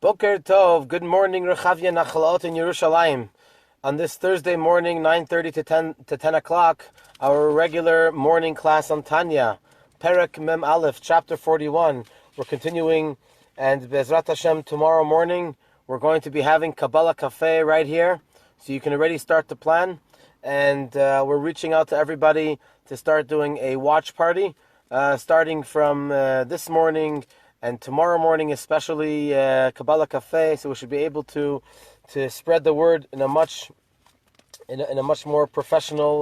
Boker Tov, good morning, Rechavia Nachalot in Yerushalayim. On this Thursday morning, 9:30 to 10 o'clock, our regular morning class on Tanya, Perek Mem Aleph, chapter 41. We're continuing, and Bezrat Hashem, tomorrow morning, we're going to be having Kabbalah Cafe right here, so you can already start to plan. And we're reaching out to everybody to start doing a watch party, starting from this morning and tomorrow morning, especially Kabbalah Cafe. So we should be able to spread the word in a much more professional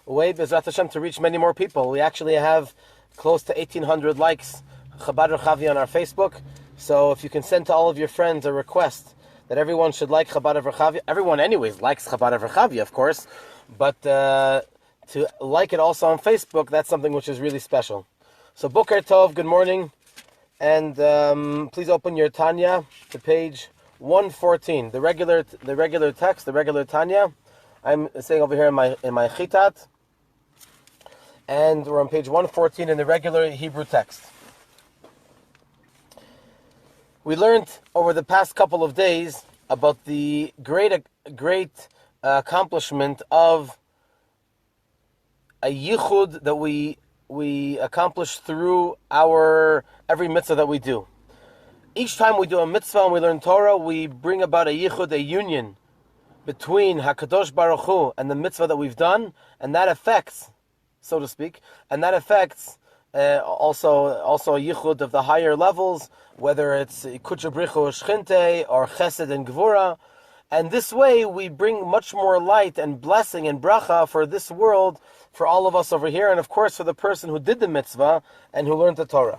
way, Bezrat Hashem, to reach many more people. We actually have close to 1,800 likes, Chabad Rechavia, on our Facebook. So if you can send to all of your friends a request that everyone should like Chabad of Rechavia. Everyone anyways likes Chabad of Rechavia, of course, but to like it also on Facebook, that's something which is really special. So Boker Tov, good morning, and please open your Tanya to page 114, the regular text, the regular Tanya. I'm saying over here in my Chitat, and we're on page 114 in the regular Hebrew text. We learned over the past couple of days about the great accomplishment of a yichud that we accomplish through our every mitzvah that we do. Each time we do a mitzvah and we learn Torah, we bring about a yichud, a union between HaKadosh Baruch Hu and the mitzvah that we've done, and that affects, so to speak, also a yichud of the higher levels, whether it's Kutcha Brichu Shchinte or Chesed and Gvura. And this way we bring much more light and blessing and bracha for this world, for all of us over here, and of course for the person who did the mitzvah and who learned the Torah.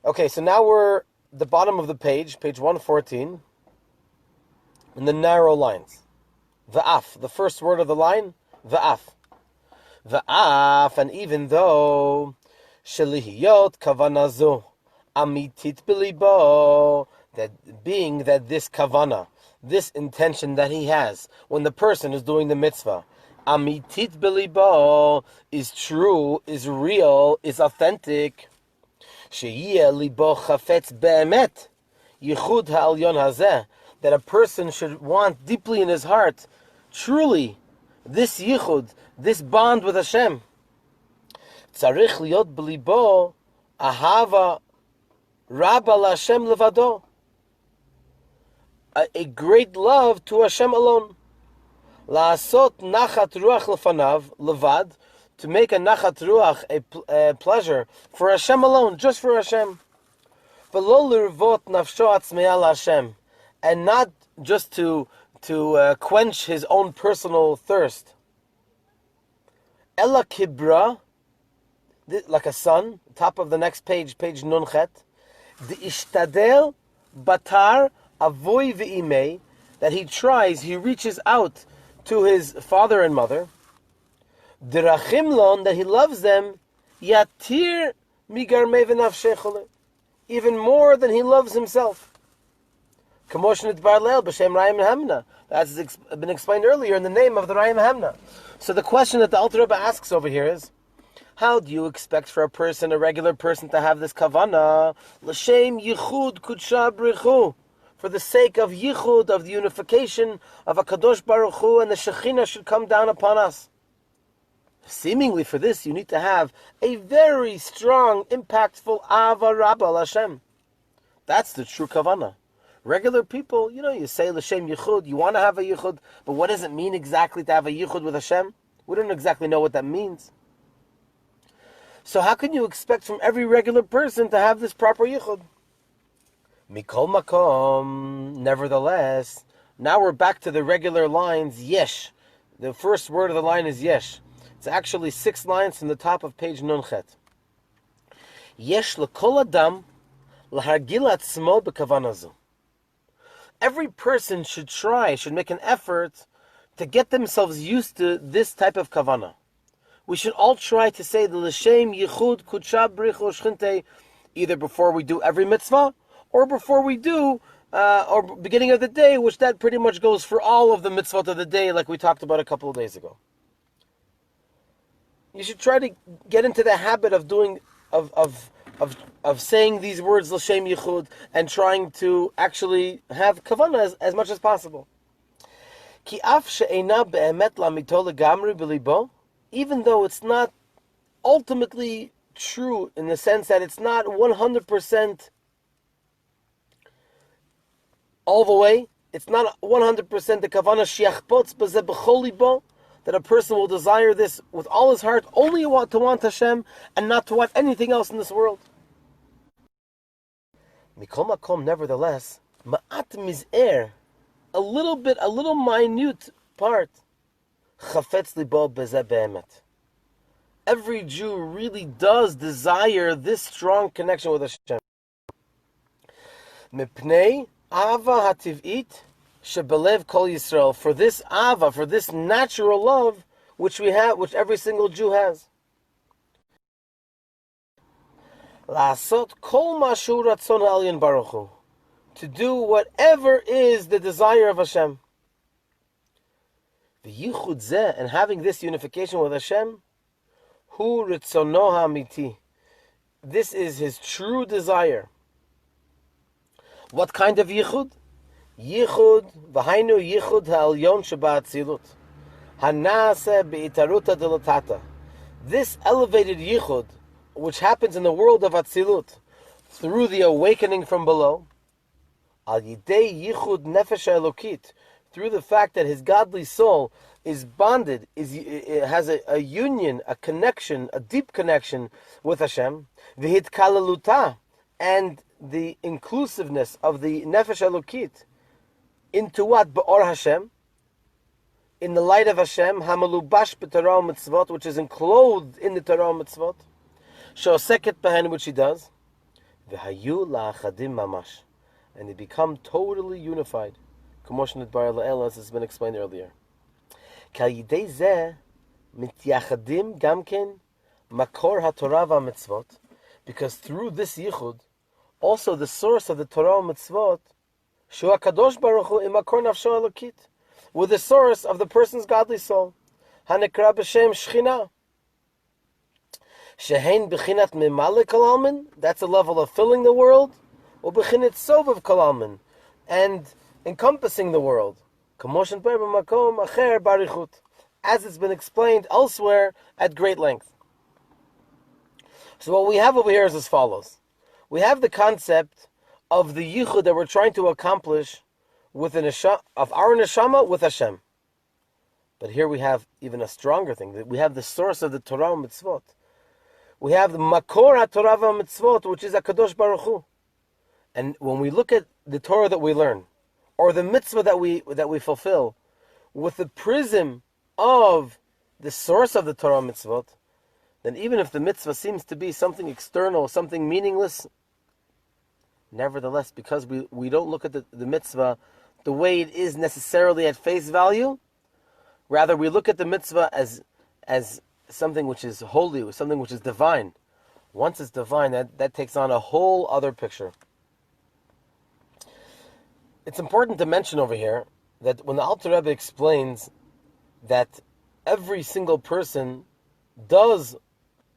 Okay, so now we're at the bottom of the page 114, in the narrow lines. V'af, the first word of the line, v'af. V'af, and even though shelihiyot kavanazu amitit b'libo, that being that this kavana, this intention that he has when the person is doing the mitzvah, amitit b'libo, is true, is real, is authentic, sheyeh libo chafetz be'emet yichud ha'alyon hazeh, that a person should want deeply in his heart, truly, this yichud, this bond with Hashem. Tzarich liot b'libo ahava rabba l'Hashem levado, a great love to Hashem alone. La'asot nachat ruach lefanav levad, to make a nachat ruach, a pleasure for Hashem alone, just for Hashem. V'lo l'rvot nafsho atzmeya l'Hashem, and not just to quench his own personal thirst. Ella kibra, like a son, top of the next page Nunchet, the ishtadel batar avoy ve'imei, that he reaches out to his father and mother. Derachimlon, that he loves them, yatir migarmei v'nafshechole, even more than he loves himself. Kamoshnit barlel b'shem Rayim Hamna. That's been explained earlier in the name of the Rayim Hamna. So the question that the Alter Rebbe asks over here is, how do you expect for a regular person, to have this kavana, l'shem yichud kudsha brichu, for the sake of yichud, of the unification of HaKadosh Baruch Hu, and the Shekhinah should come down upon us? Seemingly for this, you need to have a very strong, impactful Ava Rabbah Hashem. That's the true kavana. Regular people, you say l'shem yichud, you want to have a yichud, but what does it mean exactly to have a yichud with Hashem? We don't exactly know what that means. So how can you expect from every regular person to have this proper yichud? Mikol makom, nevertheless, now we're back to the regular lines, yesh. The first word of the line is yesh. It's actually 6 lines from the top of page Nunchet. Yesh l'kol adam l'hargil atzmo b'kavanazu. Every person should make an effort to get themselves used to this type of kavana. We should all try to say the l'shem yichud kudsha brichu shchinte, either before we do every mitzvah, or before we do, or beginning of the day, which that pretty much goes for all of the mitzvot of the day, like we talked about a couple of days ago. You should try to get into the habit of doing, of of saying these words l'shem yichud and trying to actually have kavanah as much as possible. Ki af she'ena be'emet lamito legamri b'libo, even though it's not ultimately true in the sense that it's not 100% all the way. It's not 100% the kavanah shiachpotz b'zeh b'chol libo, that a person will desire this with all his heart, only to want Hashem and not to want anything else in this world. Mikol makom, nevertheless, ma'at miz'er, a little minute part, chafetz libo b'zeh be'emet. Every Jew really does desire this strong connection with Hashem. Mipnei Ava hativ'it shebelev kol Yisrael, for this ava, for this natural love which we have, which every single Jew has. La'asot kol mashu ratzon ha'elyon baruch hu, to do whatever is the desire of Hashem. V'yichud zeh, and having this unification with Hashem, hu ritzono ha'amiti, this is his true desire. What kind of yichud? Yichud, v'hainu yichud ha'elyon sheba'atzilut, hanase be'itaruta delatata. This elevated yichud, which happens in the world of Atzilut, through the awakening from below, al yidei yichud nefesh elokit, through the fact that his godly soul is bonded, has a union, a connection, a deep connection with Hashem, v'hitkalaluta, and the inclusiveness of the nefesh elokit into what? Be'or Hashem, in the light of Hashem, hamalubash b'Torah mitzvot, which is enclosed in the Torah mitzvot, she'oseket behen, which he does, v'hayu la'achadim mamash, and they become totally unified, k'moshen bar la'el, as has been explained earlier. K'al yidei zeh mityachadim gamken makor haTorah v'mitzvot, because through this yichud, also the source of the Torah mitzvot, shu hakadosh baruch hu imakor nafsho elokit, with the source of the person's godly soul, hanekra b'shem shchina, shehein b'chinat memale kol almin, that's a level of filling the world, or b'chinat sovav kol almin, and encompassing the world, k'moshen ber b'makom acher barichut, as it's been explained elsewhere at great length. So what we have over here is as follows. We have the concept of the yichud that we're trying to accomplish with of our neshama with Hashem. But here we have even a stronger thing. We have the source of the Torah mitzvot. We have the makor ha-Torah mitzvot, which is HaKadosh Baruch Hu. And when we look at the Torah that we learn, or the mitzvah that we fulfill, with the prism of the source of the Torah mitzvot, then even if the mitzvah seems to be something external, something meaningless, nevertheless, because we don't look at the mitzvah the way it is necessarily at face value, rather we look at the mitzvah as something which is holy, something which is divine. Once it's divine, that takes on a whole other picture. It's important to mention over here that when the Alter Rebbe explains that every single person does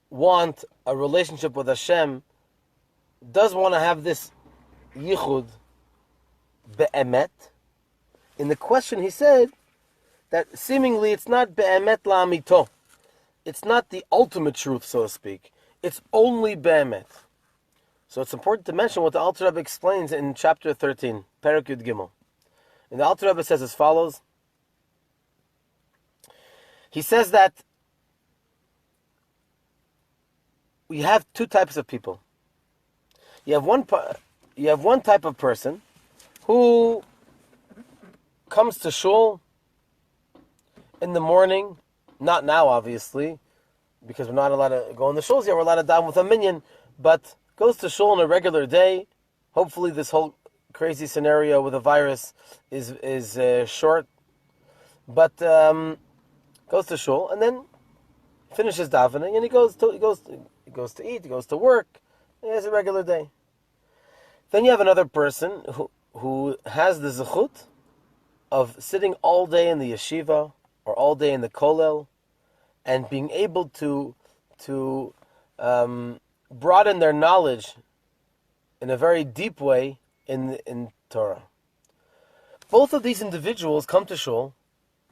want a relationship with Hashem, does want to have this yichud be'emet, in the question he said that seemingly it's not be'emet la'amito. It's not the ultimate truth, so to speak. It's only be'emet. So it's important to mention what the Alter Rebbe explains in chapter 13, Perek Yud Gimel. And the Alter Rebbe says as follows. He says that we have two types of people. You have one type of person who comes to shul in the morning, not now obviously, because we're not allowed to go in the shuls yet, we're allowed to daven with a minyan, but goes to shul on a regular day. Hopefully this whole crazy scenario with the virus is short, but goes to shul and then finishes davening and he goes to eat, he goes to work. He has a regular day. Then you have another person who has the zechut of sitting all day in the yeshiva or all day in the kollel and being able to broaden their knowledge in a very deep way in Torah. Both of these individuals come to shul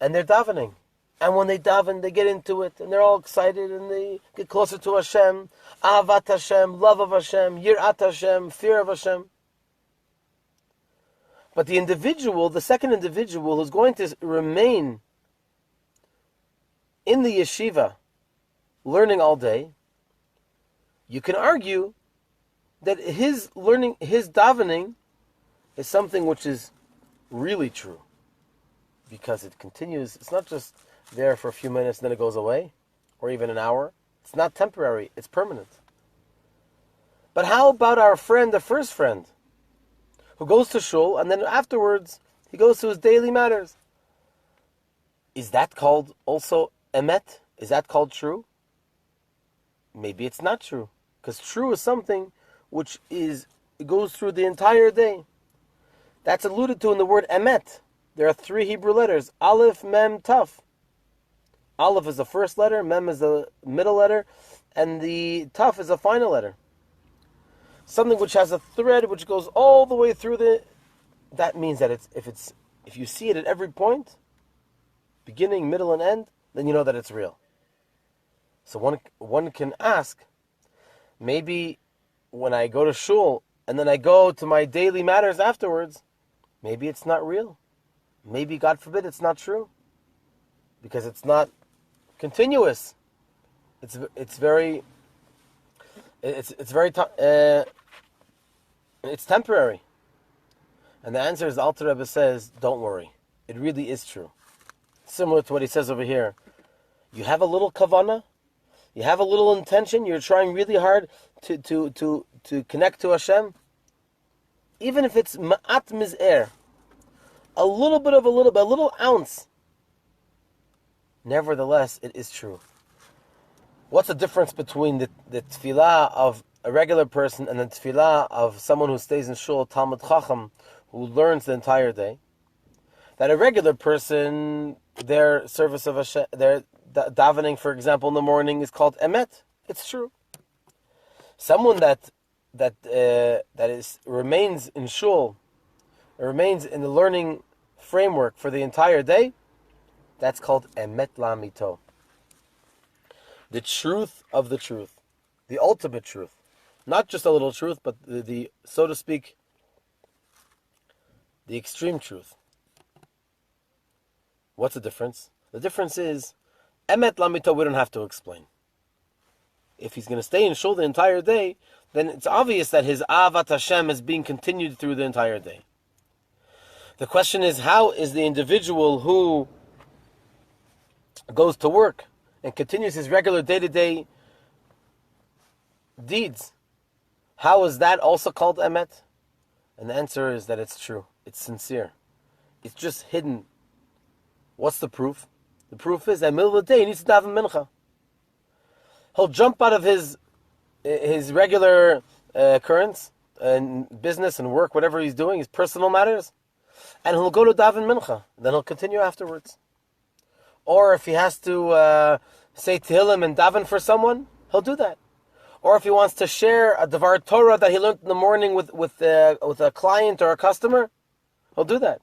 and they're davening. And when they daven, they get into it and they're all excited and they get closer to Hashem. Ahavat Hashem, love of Hashem, yirat Hashem, fear of Hashem. But the individual, the second individual who's going to remain in the yeshiva, learning all day, you can argue that his learning, his davening, is something which is really true. Because it continues, it's not just there for a few minutes and then it goes away, or even an hour. It's not temporary, it's permanent. But how about our friend, the first friend, who goes to shul and then afterwards he goes to his daily matters? Is that called also emet? Is that called true? Maybe it's not true. Because true is something which it goes through the entire day. That's alluded to in the word emet. There are 3 Hebrew letters, Aleph, Mem, Taf. Aleph is the first letter, Mem is the middle letter, and the Taf is the final letter. Something which has a thread which goes all the way through that means that if you see it at every point, beginning, middle, and end, then you know that it's real. So one can ask, maybe when I go to shul and then I go to my daily matters afterwards, maybe it's not real. Maybe, God forbid, it's not true. Because it's not continuous. It's temporary. And the answer is, the Alter Rebbe says, don't worry. It really is true. Similar to what he says over here. You have a little kavanah, you have a little intention, you're trying really hard to connect to Hashem. Even if it's ma'at miz'er, a little ounce, nevertheless, it is true. What's the difference between the tefillah of a regular person and the tefillah of someone who stays in shul, Talmud Chacham, who learns the entire day? That a regular person, their service of Hashem, their davening, for example, in the morning is called emet. It's true. Someone that remains in shul, remains in the learning framework for the entire day, that's called emet lamito. The truth of the truth. The ultimate truth. Not just a little truth, but the so to speak, the extreme truth. What's the difference? The difference is, emet lamito we don't have to explain. If he's going to stay in shul the entire day, then it's obvious that his ahavat Hashem is being continued through the entire day. The question is, how is the individual who goes to work and continues his regular day-to-day deeds, how is that also called emet? And the answer is that it's true. It's sincere. It's just hidden. What's the proof? The proof is that in the middle of the day he needs to daven mincha. He'll jump out of his regular currents and business and work, whatever he's doing, his personal matters, and he'll go to daven mincha. Then he'll continue afterwards. Or if he has to say tehillim and daven for someone, he'll do that. Or if he wants to share a Devar Torah that he learned in the morning with a client or a customer, he'll do that.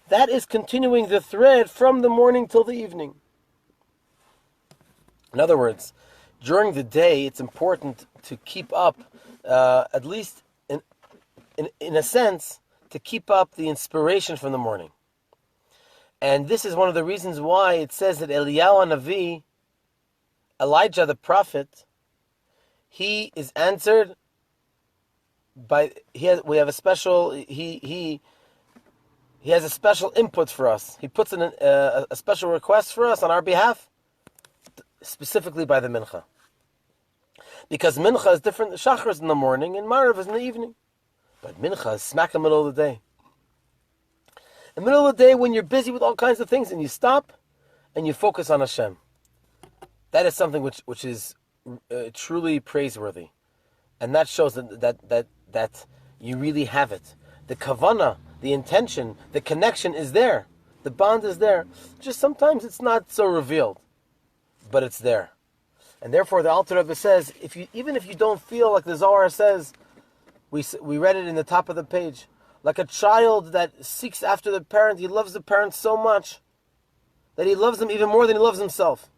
That is continuing the thread from the morning till the evening. In other words, during the day, it's important to keep up, at least in a sense, to keep up the inspiration from the morning. And this is one of the reasons why it says that Eliyahu Navi, Elijah the prophet, he is answered by he has a special input for us. He puts in a special request for us on our behalf, specifically by the mincha. Because mincha is different. Shachar is in the morning and Marav is in the evening. But mincha is smack in the middle of the day. In the middle of the day when you're busy with all kinds of things and you stop and you focus on Hashem. That is something which is truly praiseworthy. And that shows that you really have it. The kavanah, the intention, the connection is there. The bond is there. Just sometimes it's not so revealed. But it's there. And therefore the Alter Rebbe says, even if you don't feel like the Zohar says, we read it in the top of the page, like a child that seeks after the parent, he loves the parent so much that he loves them even more than he loves himself.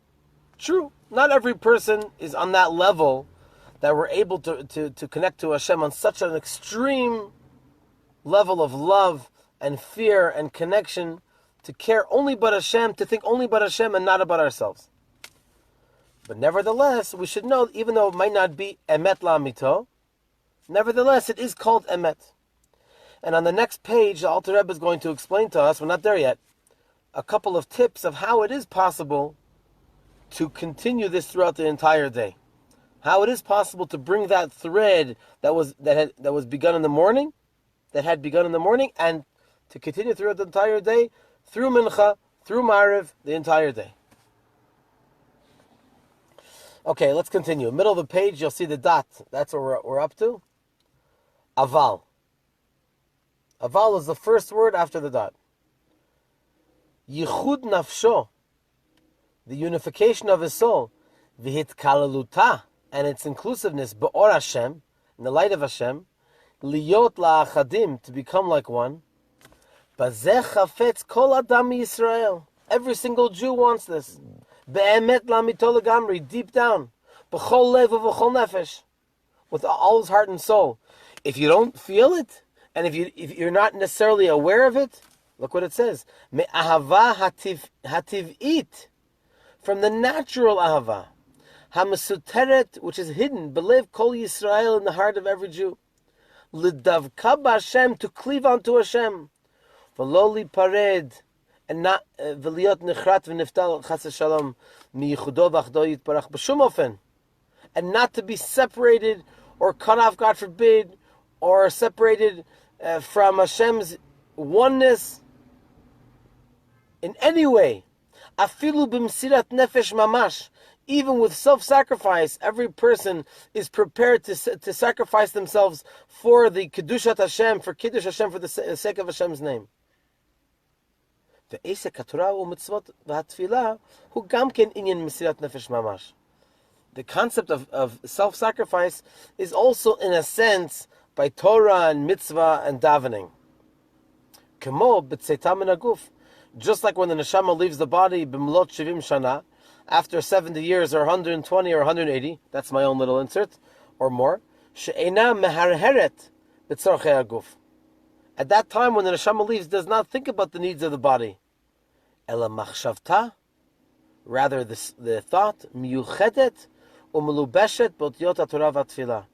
True, not every person is on that level that we're able to connect to Hashem on such an extreme level of love and fear and connection, to care only about Hashem, to think only about Hashem and not about ourselves. But nevertheless, we should know, even though it might not be emet la'amito, nevertheless, it is called emet. And on the next page, the Alter Rebbe is going to explain to us, we're not there yet, a couple of tips of how it is possible to continue this throughout the entire day. How it is possible to bring that thread that was begun in the morning, and to continue throughout the entire day, through Mincha, through Mariv, the entire day. Okay, let's continue. Middle of the page, you'll see the dot. That's what we're up to. Aval. Aval is the first word after the dot. Yichud nafsho, the unification of his soul, v'hitkalaluta, and its inclusiveness, be'or Hashem, in the light of Hashem, liyot la'achadim, to become like one, bazeh chafetz kol adam Yisrael. Every single Jew wants this. Be'emet la'amito legamri, deep down, b'chol lev u'v'chol nefesh, with all his heart and soul. If you don't feel it, and if you're not necessarily aware of it, look what it says. Me'ahava hativ'it, from the natural ahava. Hamasuteret, which is hidden, belev kol Yisrael, in the heart of every Jew. L'davka b'Hashem, to cleave onto Hashem. V'lo lipared, and not v'liot nechrat v'niftal chas v'shalom miyichudo v'achdo yitbarach b'shum ofen, and not to be separated or cut off, God forbid, or separated from Hashem's oneness in any way. Afilu b'msirat nefesh mamash, even with self-sacrifice, every person is prepared to sacrifice themselves for the Keddushat Hashem, for Kiddush Hashem, for the sake of Hashem's name. The Eisek HaTorah u'mitzvot v'hatfilah hu gam ken inyan mesirat nefesh mamash. The concept of self-sacrifice is also, in a sense, by Torah and mitzvah and davening. Kemo b'tzeitam min haguf, just like when the neshama leaves the body, b'mlot 70 shana, after 70 years or 120 or 180, that's my own little insert, or more, she'ena meharheret b'tzorchei haguf. At that time, when the neshama leaves, does not think about the needs of the body. Ela machshavta, rather the thought, miyuchedet u'melubeshet b'otiot haTorah v'atfilah.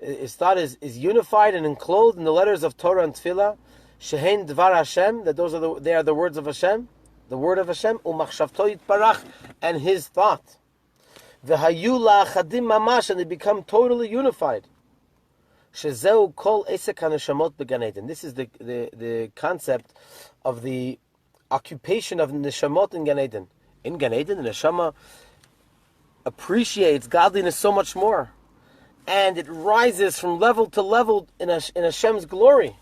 His thought is unified and enclosed in the letters of Torah and Tefillah. Shehein dvar Hashem, that they are the words of Hashem, the word of Hashem, u'machshavto yitbarach, and his thought. V'hayu la'achadim mamash, and they become totally unified. Shezeu kol esek haneshamot began Eden. This is the concept of the occupation of neshamot in Gan Eden. In Gan Eden, the neshama appreciates godliness so much more, and it rises from level to level in Hashem's glory.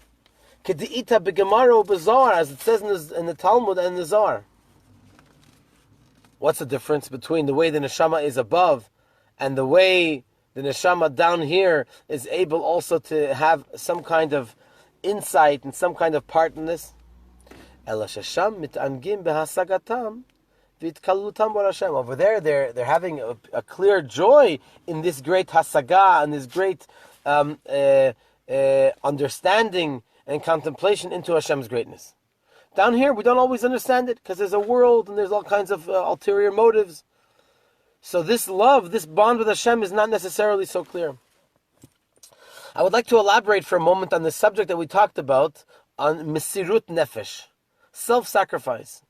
K'di'ita begemara u'bezar, as it says in the Talmud and the Zohar. What's the difference between the way the neshama is above and the way the neshama down here is able also to have some kind of insight and some kind of part in this? Ela shesham mitangim behasagatam v'itkalutam bar Hashem. Over there, they're having a clear joy in this great hasaga and this great understanding and contemplation into Hashem's greatness. Down here, we don't always understand it because there's a world and there's all kinds of ulterior motives. So this love, this bond with Hashem is not necessarily so clear. I would like to elaborate for a moment on the subject that we talked about on Mesirut Nefesh, self-sacrifice.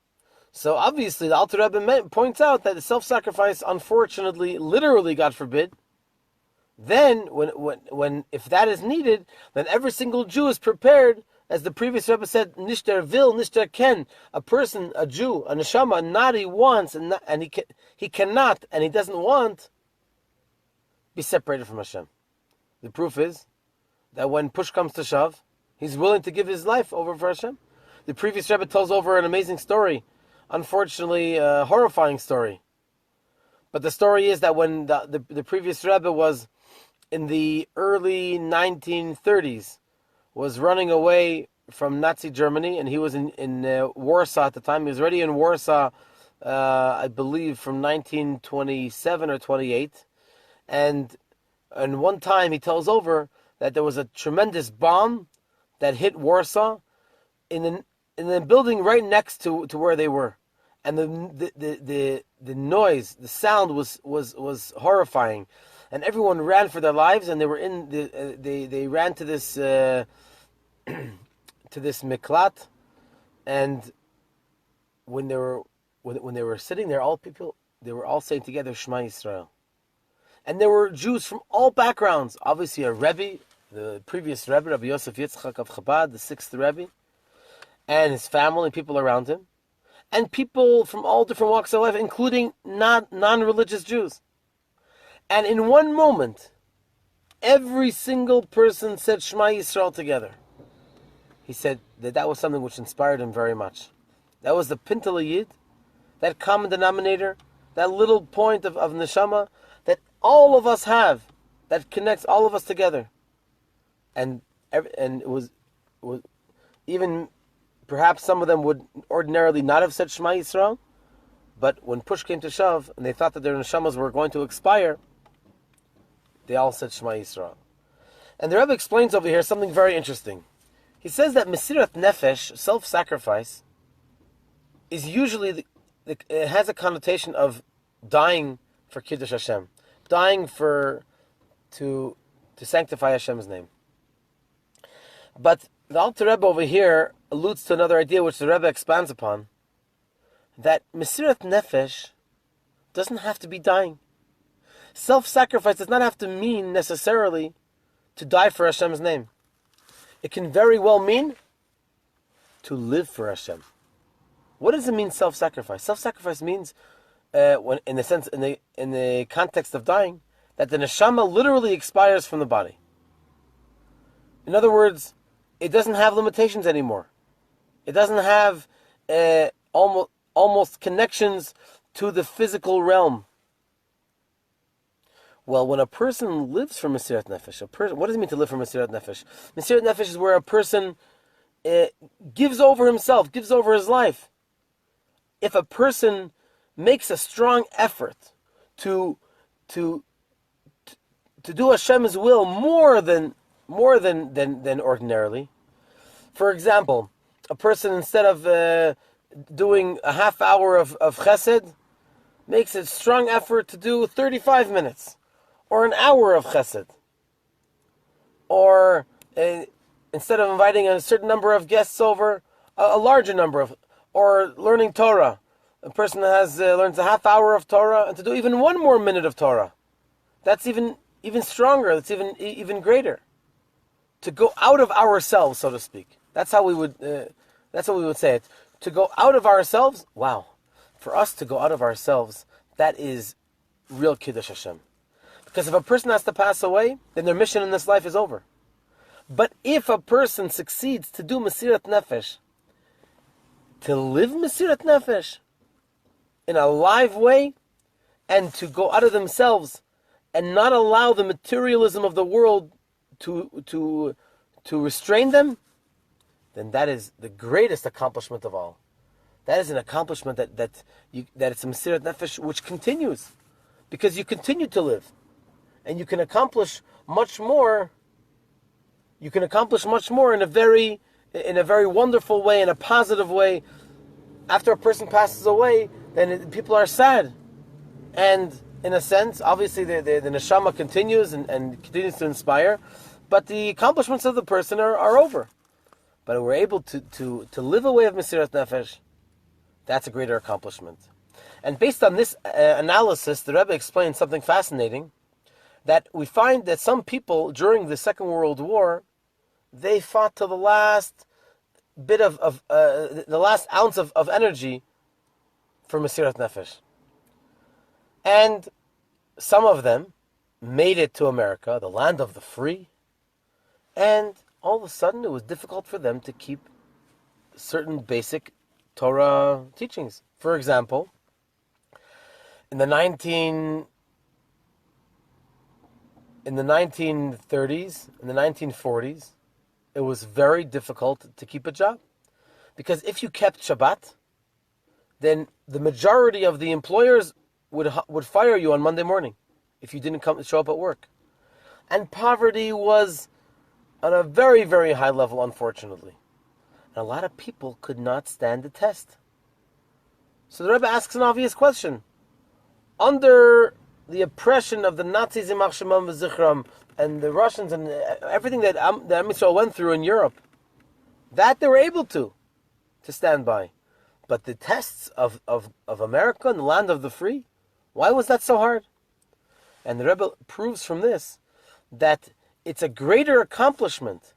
So obviously the Alter Rebbe points out that the self-sacrifice, unfortunately, literally, God forbid, then when if that is needed, then every single Jew is prepared, as the previous Rebbe said, Nishter vil, Nishter ken, a person, a Jew, a neshama, not he wants, and he cannot, and he doesn't want, be separated from Hashem. The proof is that when push comes to shove, he's willing to give his life over for Hashem. The previous Rebbe tells over an amazing story, unfortunately a horrifying story. But the story is that when the previous Rebbe was in the early 1930s, was running away from Nazi Germany, and he was in Warsaw at the time. He was already in Warsaw, I believe, from 1927 or 28. And one time he tells over that there was a tremendous bomb that hit Warsaw in the building right next to where they were, and the noise, the sound was horrifying, and everyone ran for their lives, and they were they ran to this to this miklat, and when they were sitting there, they were all saying together Shema Yisrael. And there were Jews from all backgrounds. Obviously, a Rebbe, the previous Rebbe, Rabbi Yosef Yitzchak of Chabad, the sixth Rebbe, and his family, people around him, and people from all different walks of life, including non-religious Jews. And in one moment, every single person said Shema Yisrael together. He said that was something which inspired him very much. That was the Pintel Yid, that common denominator, that little point of neshama that all of us have, that connects all of us together. And it was even perhaps some of them would ordinarily not have said Shema Yisrael, but when push came to shove and they thought that their neshamas were going to expire, they all said Shema Yisrael. And the Rebbe explains over here something very interesting. He says that Mesirat Nefesh, self-sacrifice, is usually it has a connotation of dying for Kiddush Hashem, dying to sanctify Hashem's name. But the Alter Rebbe over here alludes to another idea which the Rebbe expands upon, that Mesirat Nefesh doesn't have to be dying. Self-sacrifice does not have to mean necessarily to die for Hashem's name. It can very well mean to live for Hashem. What does it mean, self-sacrifice? Self-sacrifice means, when in the context of dying, that the neshama literally expires from the body. In other words, it doesn't have limitations anymore. It doesn't have almost connections to the physical realm. Well, when a person lives for Mesirat Nefesh, what does it mean to live for Mesirat Nefesh? Mesirat Nefesh is where a person gives over himself, gives over his life. If a person makes a strong effort to do Hashem's will more than ordinarily. For example, a person, instead of doing a half hour of chesed, makes a strong effort to do 35 minutes, or an hour of chesed. Or instead of inviting a certain number of guests over, a larger number of, or learning Torah. A person has learns a half hour of Torah, and to do even one more minute of Torah. That's even stronger. That's even greater. To go out of ourselves, so to speak. That's how we would. That's what we would say it. To go out of ourselves. Wow, for us to go out of ourselves, that is real Kiddush Hashem. Because if a person has to pass away, then their mission in this life is over. But if a person succeeds to do Mesirat Nefesh, to live Mesirat Nefesh in a live way, and to go out of themselves and not allow the materialism of the world to restrain them, then that is the greatest accomplishment of all. That is an accomplishment that it's a Mesirat Nefesh which continues, because you continue to live, and you can accomplish much more. You can accomplish much more in a very wonderful way, in a positive way. After a person passes away, then people are sad, and in a sense, obviously the neshama continues and continues to inspire, but the accomplishments of the person are over. But we're able to live a way of Mesirat Nefesh. That's a greater accomplishment. And based on this analysis, the Rebbe explains something fascinating, that we find that some people during the Second World War, they fought to the last bit of the last ounce of energy for Mesirat Nefesh. And some of them made it to America, the land of the free, and all of a sudden it was difficult for them to keep certain basic Torah teachings. For example, in the 1930s, in the 1940s, it was very difficult to keep a job. Because if you kept Shabbat, then the majority of the employers would fire you on Monday morning if you didn't show up at work. And poverty was on a very, very high level, unfortunately. And a lot of people could not stand the test. So the Rebbe asks an obvious question. Under the oppression of the Nazis in Machshemam v'Zichram and the Russians and everything that Am Yisrael went through in Europe, that they were able to stand by. But the tests of America and the land of the free, why was that so hard? And the Rebbe proves from this that it's a greater accomplishment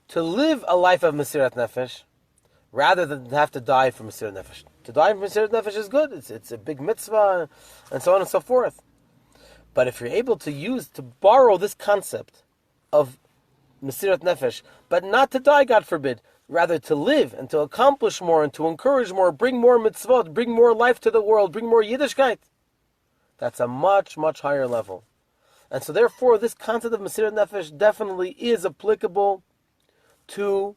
to live a life of Mesirat Nefesh rather than to have to die for Mesirat Nefesh. To die for Mesirat Nefesh is good. It's a big mitzvah and so on and so forth. But if you're able to borrow this concept of Mesirat Nefesh, but not to die, God forbid, rather to live and to accomplish more and to encourage more, bring more mitzvot, bring more life to the world, bring more Yiddishkeit, that's a much, much higher level. And so therefore, this concept of Mesirat Nefesh definitely is applicable to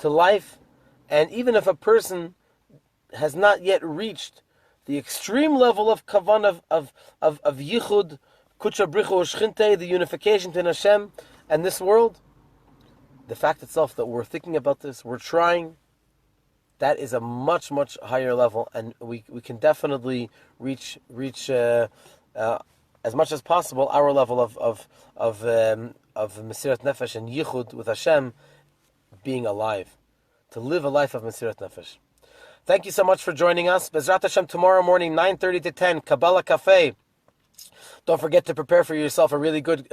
life. And even if a person has not yet reached the extreme level of kavan of yichud, kutsha brichu u'shchinte, the unification between Hashem and this world, the fact itself that we're thinking about this, we're trying, that is a much, much higher level, and we can definitely reach as much as possible our level of Mesirat Nefesh and Yichud with Hashem, being alive, to live a life of Mesirat Nefesh. Thank you so much for joining us. Bezrat Hashem, tomorrow morning, 9:30 to 10, Kabbalah Cafe. Don't forget to prepare for yourself a really good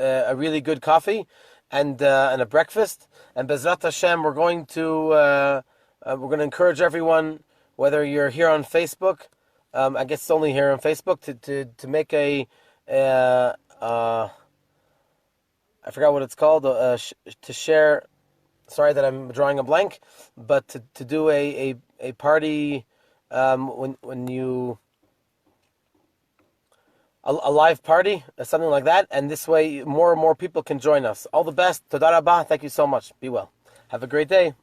coffee and a breakfast. And Bezrat Hashem, we're going to encourage everyone, whether you're here on Facebook, I guess it's only here on Facebook, to make I forgot what it's called, to share. Sorry that I'm drawing a blank, but to do a party when you a live party, something like that, and this way more and more people can join us. All the best. Toda rabah. Thank you so much. Be well. Have a great day.